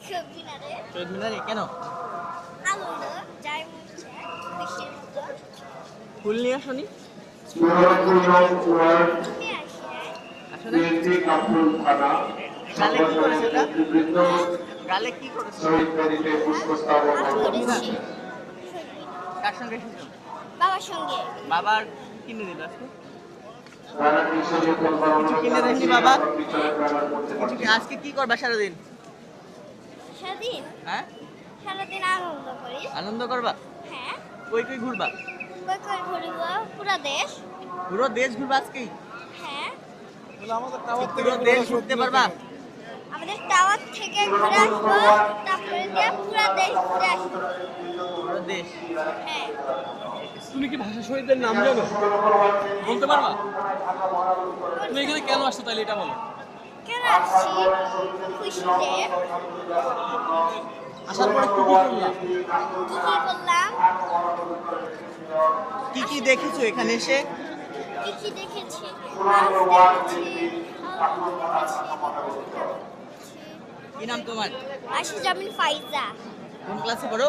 সবজি না রে, শহীদ মিনারে কেন? আনন্দ যাই মরছে বৃষ্টির মতো ফুল নিয়ে আসনি? নিয়ে আসি রে। আসলে গালে কি করেছে ওটা? গালে কি করেছে? আম শহীদ মিনার করেছি কার সঙ্গে এসেছো? বাবার সঙ্গে। বাবার কিনে দিল আজকে? কিছু কিনে দেননি বাবা? আজকে কি করবা সারাদিন? সারাদিন হ্যাঁ, সারাদিন আনন্দ করি। আনন্দ করবা? হ্যাঁ, কই কই ঘুরবা? কই কই ঘুরব পুরা দেশ। পুরো দেশ ঘুরবা আজকেই? হ্যাঁ, পুরো দেশ ঘুরতে পারবা? আমাদের টাওয়ার থেকে ঘুরে আসবো, তারপরে দিয়ে পুরা দেশ ঘুরে আসবো। পুরো দেশ। হ্যাঁ, তুমি কি ভাষা শহীদদের নাম জানো? বলতে পারবা? তুমি এখানে কেন আসছো তাহলে এটা বলো। কেন আসছি? খুশিতে। আসার পরে কি কি করলা? কি কি করলাম? কি কি দেখেছো এখানে এসে? কি কি দেখেছি? মাছ দেখেছি, আলু দেখেছি, কি নাম তোমার? আশি জামিন ফাইজা। কোন ক্লাসে পড়ো?